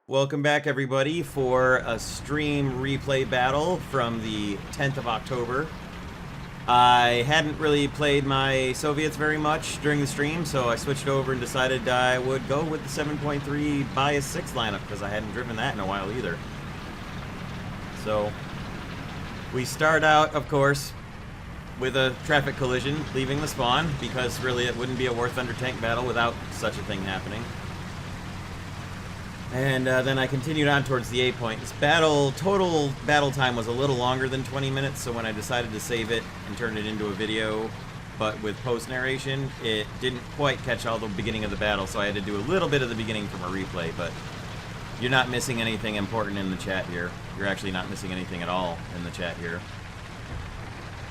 Welcome back, everybody, for a stream replay battle from the 10th of October. I hadn't really played my Soviets very much during the stream, so I switched over and decided I would go with the 7.3 Bias 6 lineup, because I hadn't driven that in a while either. So, we start out, of course, with a traffic collision, leaving the spawn, because really it wouldn't be a War Thunder tank battle without such a thing happening. And then I continued on towards the A point. This total battle time was a little longer than 20 minutes, so when I decided to save it and turn it into a video, but with post-narration, it didn't quite catch all the beginning of the battle, so I had to do a little bit of the beginning from a replay, but you're not missing anything important in the chat here. You're actually not missing anything at all in the chat here.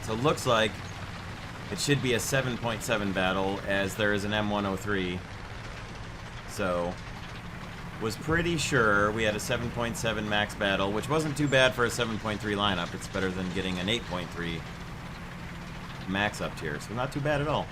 So it looks like it should be a 7.7 battle, as there is an M103. So was pretty sure we had a 7.7 max battle, which wasn't too bad for a 7.3 lineup. It's better than getting an 8.3 max up tier, so not too bad at all.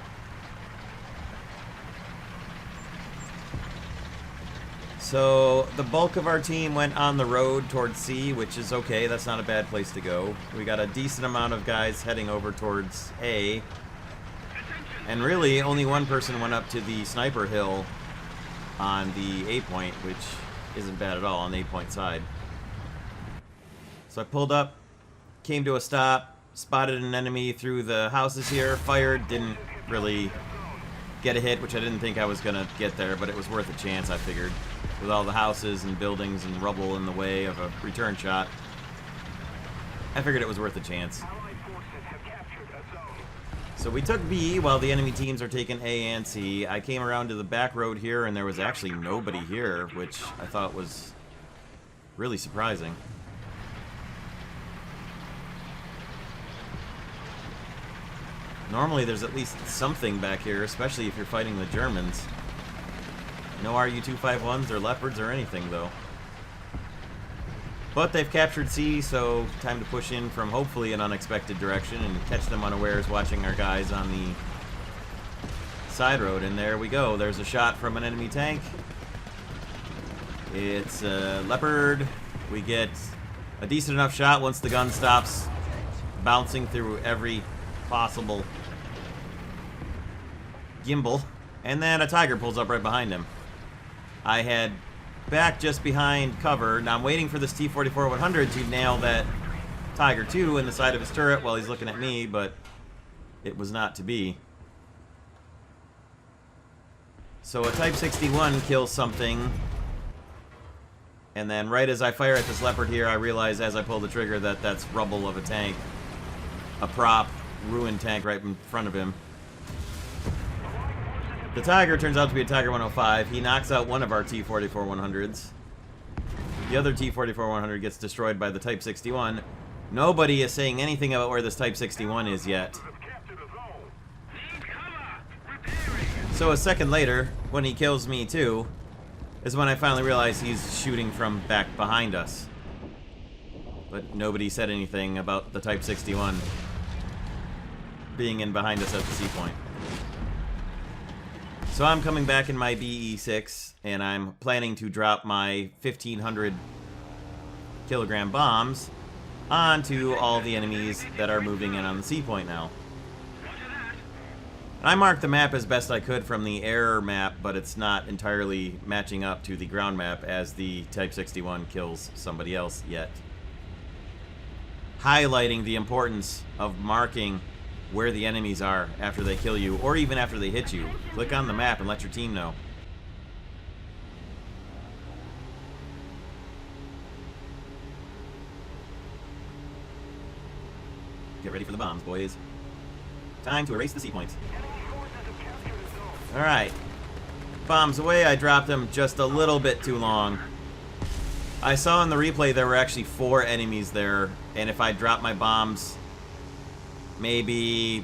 So the bulk of our team went on the road towards C, which is okay. That's not a bad place to go. We got a decent amount of guys heading over towards A, and really only one person went up to the sniper hill on the A point, which isn't bad at all on the A point side. So I pulled up, came to a stop, spotted an enemy through the houses here, fired, didn't really get a hit, which I didn't think I was gonna get there, but it was worth a chance, I figured. With all the houses and buildings and rubble in the way of a return shot, I figured it was worth a chance. So we took B while the enemy teams are taking A and C. I came around to the back road here, and there was actually nobody here, which I thought was really surprising. Normally there's at least something back here, especially if you're fighting the Germans. No RU-251s or Leopards or anything, though. But they've captured C, so time to push in from hopefully an unexpected direction and catch them unawares watching our guys on the side road. And there we go. There's a shot from an enemy tank. It's a Leopard. We get a decent enough shot once the gun stops bouncing through every possible gimbal. And then a Tiger pulls up right behind him. I had back just behind cover. Now I'm waiting for this T-44-100 to nail that Tiger 2 in the side of his turret while he's looking at me, but it was not to be. So a Type 61 kills something, and then right as I fire at this Leopard here, I realize as I pull the trigger that that's rubble of a tank. A prop, ruined tank right in front of him. The Tiger turns out to be a Tiger 105. He knocks out one of our T-44-100s. The other T-44-100 gets destroyed by the Type 61. Nobody is saying anything about where this Type 61 is yet. So a second later, when he kills me too, is when I finally realize he's shooting from back behind us. But nobody said anything about the Type 61 being in behind us at the C point. So I'm coming back in my BE-6, and I'm planning to drop my 1,500 kilogram bombs onto all the enemies that are moving in on the C point now. And I marked the map as best I could from the air map, but it's not entirely matching up to the ground map as the Type 61 kills somebody else yet. Highlighting the importance of marking where the enemies are after they kill you, or even after they hit you. Click on the map and let your team know. Get ready for the bombs, boys. Time to erase the C points. Alright. Bombs away. I dropped them just a little bit too long. I saw in the replay there were actually 4 enemies there, and if I dropped my bombs maybe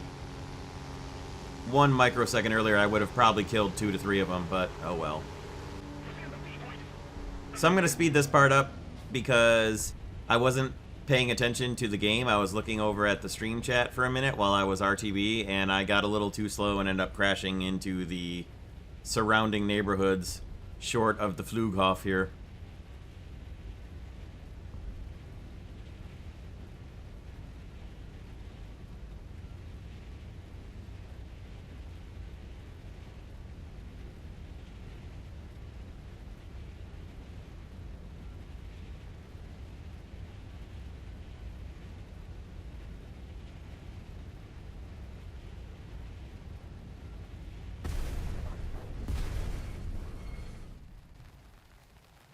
1 microsecond earlier, I would have probably killed 2 to 3 of them, but oh well. So I'm going to speed this part up because I wasn't paying attention to the game. I was looking over at the stream chat for a minute while I was RTB, and I got a little too slow and ended up crashing into the surrounding neighborhoods short of the Flughof here.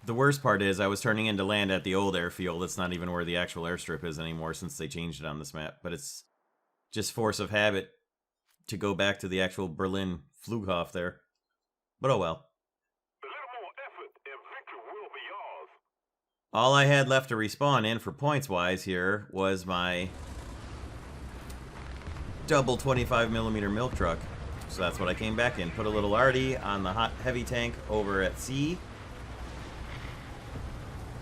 The worst part is I was turning in to land at the old airfield. It's not even where the actual airstrip is anymore since they changed it on this map. But it's just force of habit to go back to the actual Berlin Flughof there. But oh well. A little more effort and victory will be yours. All I had left to respawn in for points-wise here was my double 25mm milk truck. So that's what I came back in. Put a little arty on the hot heavy tank over at C.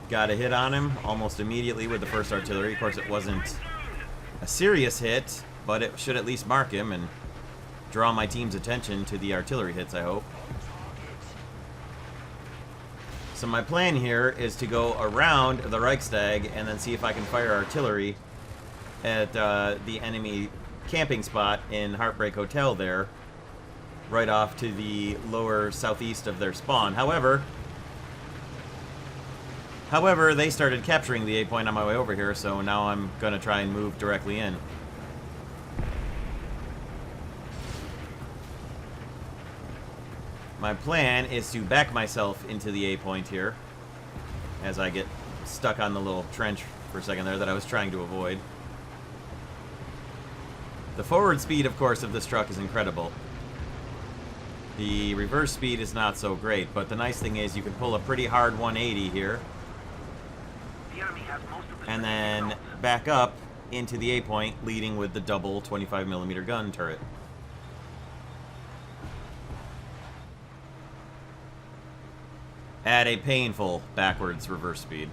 Got a hit on him almost immediately with the first artillery. Of course, it wasn't a serious hit, but it should at least mark him and draw my team's attention to the artillery hits, I hope. So my plan here is to go around the Reichstag and then see if I can fire artillery at the enemy camping spot in Heartbreak Hotel there, right off to the lower southeast of their spawn. However, they started capturing the A point on my way over here, so now I'm going to try and move directly in. My plan is to back myself into the A point here as I get stuck on the little trench for a second there that I was trying to avoid. The forward speed, of course, of this truck is incredible. The reverse speed is not so great, but the nice thing is you can pull a pretty hard 180 here. And then back up into the A point, leading with the double 25mm gun turret. At a painful backwards reverse speed.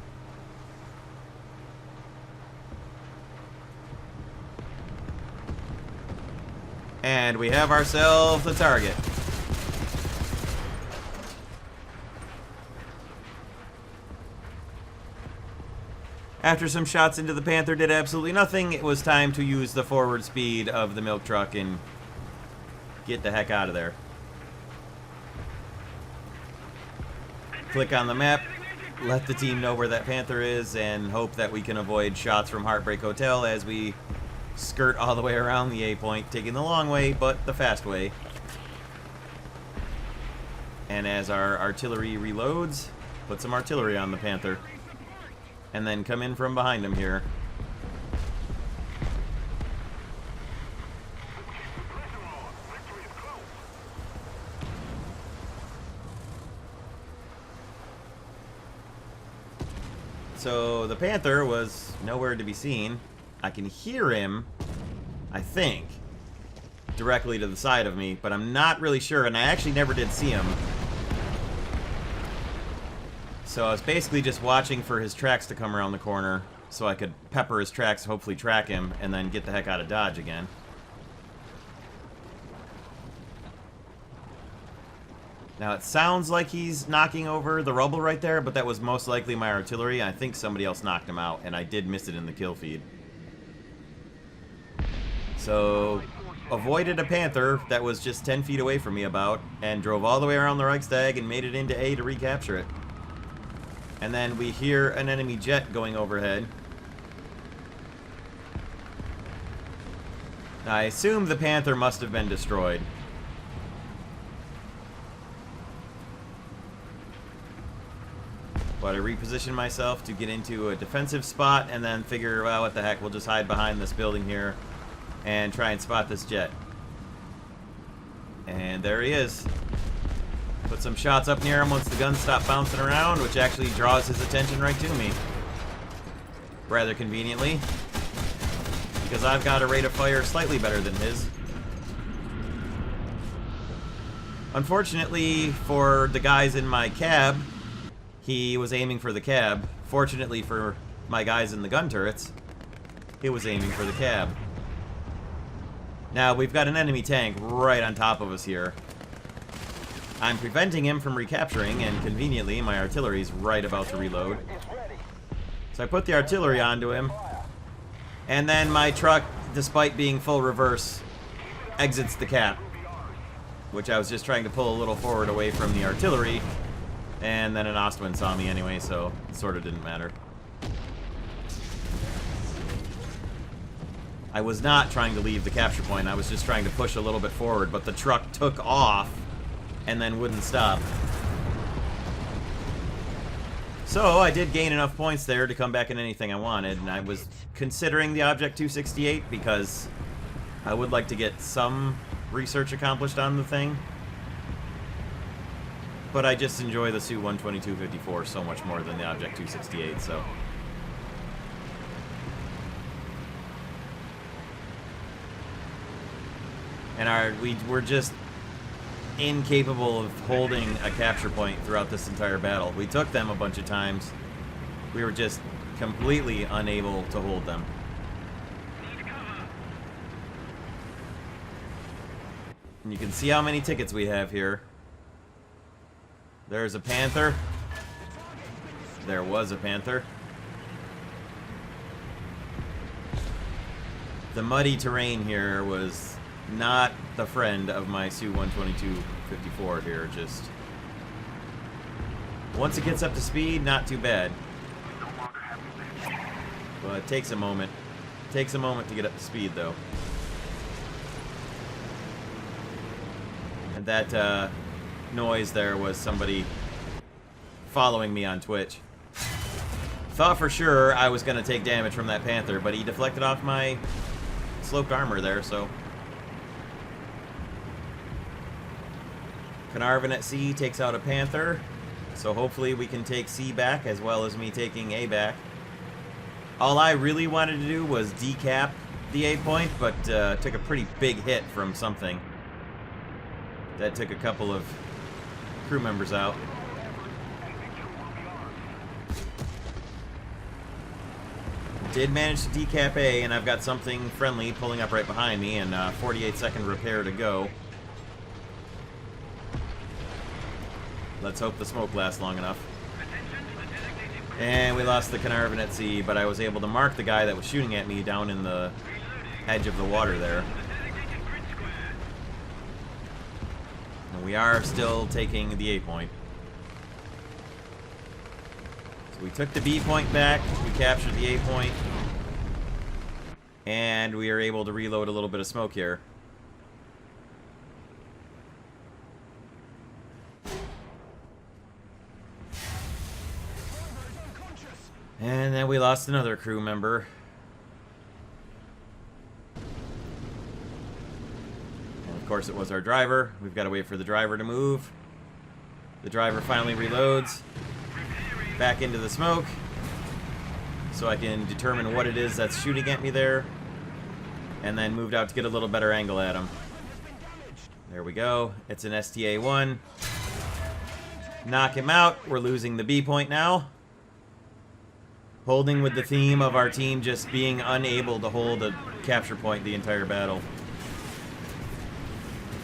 And we have ourselves a target. After some shots into the Panther did absolutely nothing, it was time to use the forward speed of the milk truck and get the heck out of there. Click on the map, let the team know where that Panther is, and hope that we can avoid shots from Heartbreak Hotel as we skirt all the way around the A point, taking the long way, but the fast way. And as our artillery reloads, put some artillery on the Panther. And then come in from behind him here. So the Panther was nowhere to be seen. I can hear him, I think, directly to the side of me, but I'm not really sure, and I actually never did see him. So I was basically just watching for his tracks to come around the corner so I could pepper his tracks, hopefully track him, and then get the heck out of Dodge again. Now it sounds like he's knocking over the rubble right there, but that was most likely my artillery. I think somebody else knocked him out, and I did miss it in the kill feed. So avoided a Panther that was just 10 feet away from me about, and drove all the way around the Reichstag and made it into A to recapture it. And then we hear an enemy jet going overhead. Now, I assume the Panther must have been destroyed. But I reposition myself to get into a defensive spot and then figure, well, what the heck, we'll just hide behind this building here and try and spot this jet. And there he is. Put some shots up near him once the guns stop bouncing around, which actually draws his attention right to me. Rather conveniently. Because I've got a rate of fire slightly better than his. Unfortunately for the guys in my cab, he was aiming for the cab. Fortunately for my guys in the gun turrets, he was aiming for the cab. Now, we've got an enemy tank right on top of us here. I'm preventing him from recapturing, and conveniently, my artillery's right about to reload. So I put the artillery onto him, and then my truck, despite being full reverse, exits the cap, which I was just trying to pull a little forward away from the artillery, and then an Ostwind saw me anyway, so it sort of didn't matter. I was not trying to leave the capture point, I was just trying to push a little bit forward, but the truck took off and then wouldn't stop. So I did gain enough points there to come back in anything I wanted, and I was considering the Object 268 because I would like to get some research accomplished on the thing. But I just enjoy the Su-122-54 so much more than the Object 268, so... And we're just incapable of holding a capture point throughout this entire battle. We took them a bunch of times. We were just completely unable to hold them. And you can see how many tickets we have here. There's a Panther. There was a Panther. The muddy terrain here was not the friend of my Su-122-54 here, just... Once it gets up to speed, not too bad. But it takes a moment. It takes a moment to get up to speed, though. And that, noise there was somebody following me on Twitch. Thought for sure I was going to take damage from that Panther, but he deflected off my sloped armor there, so... Carnarvon at C takes out a Panther, so hopefully we can take C back as well as me taking A back. All I really wanted to do was decap the A point, but took a pretty big hit from something. That took a couple of crew members out. Did manage to decap A, and I've got something friendly pulling up right behind me, and 48-second repair to go. Let's hope the smoke lasts long enough. And we lost the Carnarvon at sea, but I was able to mark the guy that was shooting at me down in the edge of the water there. And we are still taking the A point. So we took the B point back, we captured the A point, and we are able to reload a little bit of smoke here. And then we lost another crew member. And of course it was our driver. We've got to wait for the driver to move. The driver finally reloads back into the smoke so I can determine what it is that's shooting at me there. And then moved out to get a little better angle at him. There we go. It's an STA-1. Knock him out. We're losing the B point now. Holding with the theme of our team just being unable to hold a capture point the entire battle.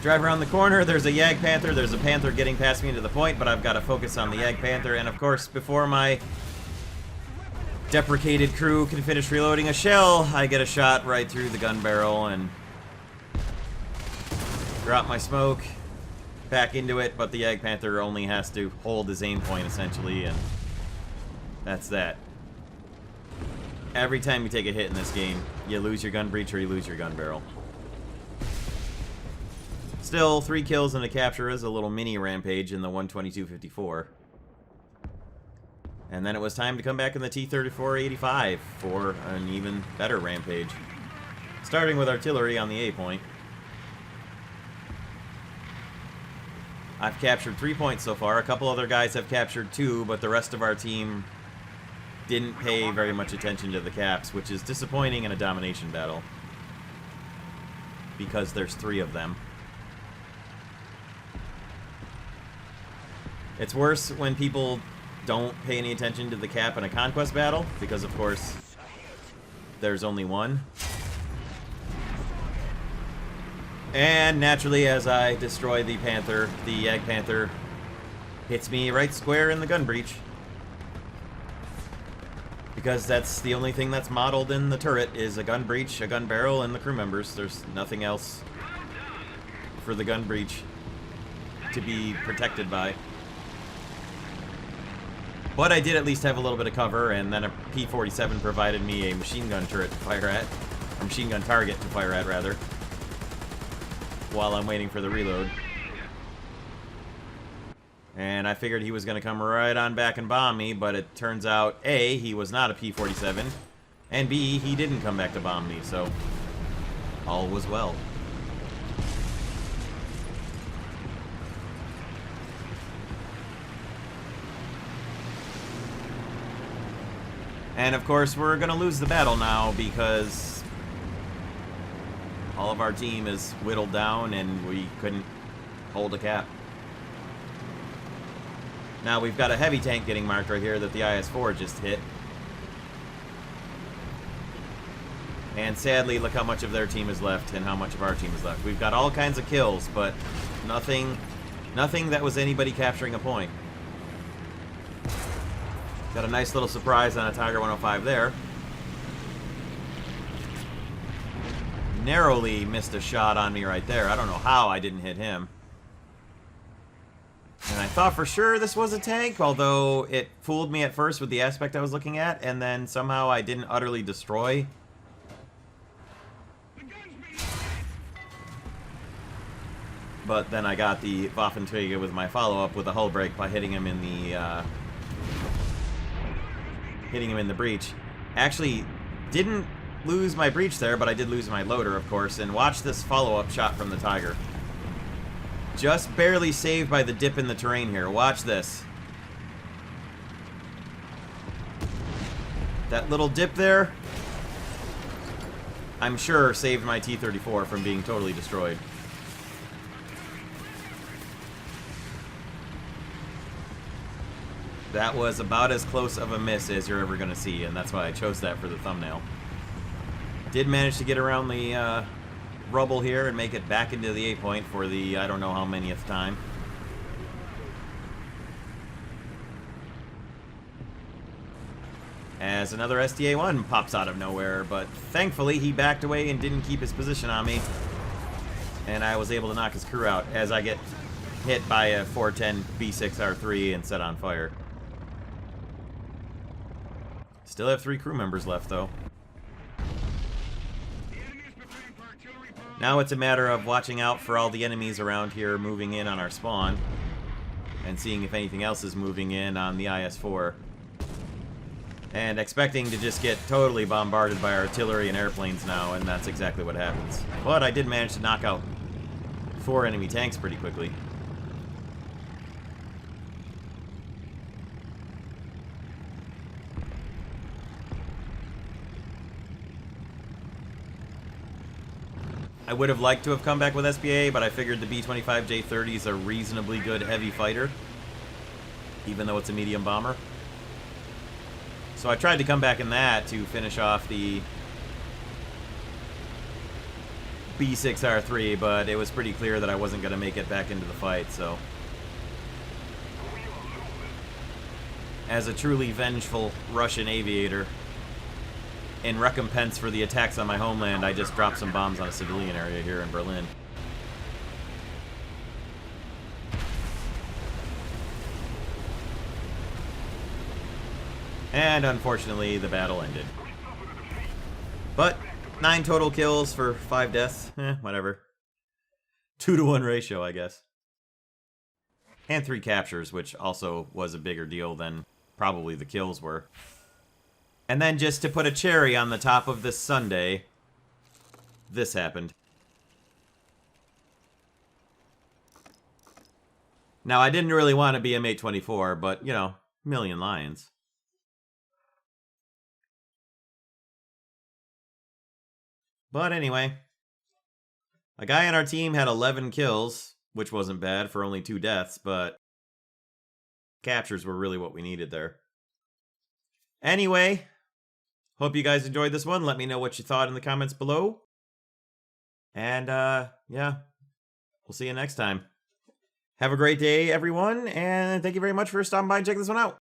Drive around the corner, there's a Yag Panther, there's a Panther getting past me into the point, but I've got to focus on the Yag Panther, and of course, before my deprecated crew can finish reloading a shell, I get a shot right through the gun barrel and drop my smoke back into it, but the Yag Panther only has to hold his aim point, essentially, and that's that. Every time you take a hit in this game, you lose your gun breach or you lose your gun barrel. Still, 3 kills and a capture is a little mini rampage in the 122-54. And then it was time to come back in the T-34-85 for an even better rampage. Starting with artillery on the A point. I've captured 3 points so far. A couple other guys have captured 2, but the rest of our team didn't pay very much attention to the caps, which is disappointing in a domination battle. Because there's 3 of them. It's worse when people don't pay any attention to the cap in a conquest battle, because of course there's only 1. And naturally, as I destroy the Panther, the Yag Panther hits me right square in the gun breech. Because that's the only thing that's modeled in the turret is a gun breech, a gun barrel, and the crew members. There's nothing else for the gun breech to be protected by. But I did at least have a little bit of cover, and then a P-47 provided me a machine gun turret to fire at. Or machine gun target to fire at, rather. While I'm waiting for the reload. And I figured he was going to come right on back and bomb me, but it turns out, A, he was not a P-47, and B, he didn't come back to bomb me, so all was well. And of course, we're going to lose the battle now because all of our team is whittled down and we couldn't hold a cap. Now we've got a heavy tank getting marked right here that the IS-4 just hit. And sadly, look how much of their team is left and how much of our team is left. We've got all kinds of kills, but nothing that was anybody capturing a point. Got a nice little surprise on a Tiger 105 there. Narrowly missed a shot on me right there. I don't know how I didn't hit him. And I thought for sure this was a tank, although it fooled me at first with the aspect I was looking at, and then somehow I didn't utterly destroy. But then I got the Waffenträger with my follow-up with a hull break by hitting him in the breach. Actually, didn't lose my breach there, but I did lose my loader, of course. And watch this follow-up shot from the Tiger. Just barely saved by the dip in the terrain here. Watch this. That little dip there, I'm sure saved my T-34 from being totally destroyed. That was about as close of a miss as you're ever going to see, and that's why I chose that for the thumbnail. Did manage to get around the rubble here and make it back into the A-point for the I don't know how manyth time. As another SDA-1 pops out of nowhere, but thankfully he backed away and didn't keep his position on me. And I was able to knock his crew out as I get hit by a 410 B6R3 and set on fire. Still have 3 crew members left, though. Now it's a matter of watching out for all the enemies around here moving in on our spawn, and seeing if anything else is moving in on the IS-4. And expecting to just get totally bombarded by artillery and airplanes now, and that's exactly what happens. But I did manage to knock out 4 enemy tanks pretty quickly. I would have liked to have come back with SPA, but I figured the B-25J-30 is a reasonably good heavy fighter, even though it's a medium bomber. So I tried to come back in that to finish off the B6R3, but it was pretty clear that I wasn't going to make it back into the fight, so. As a truly vengeful Russian aviator, in recompense for the attacks on my homeland, I just dropped some bombs on a civilian area here in Berlin. And unfortunately, the battle ended. But 9 total kills for 5 deaths. Whatever. 2-to-1 ratio, I guess. And 3 captures, which also was a bigger deal than probably the kills were. And then just to put a cherry on the top of this sundae, this happened. Now, I didn't really want to be a Mate 24, but, you know, million lions. But anyway, a guy on our team had 11 kills, which wasn't bad for only 2 deaths, but captures were really what we needed there. Anyway, hope you guys enjoyed this one. Let me know what you thought in the comments below. And, yeah, we'll see you next time. Have a great day, everyone, and thank you very much for stopping by and checking this one out.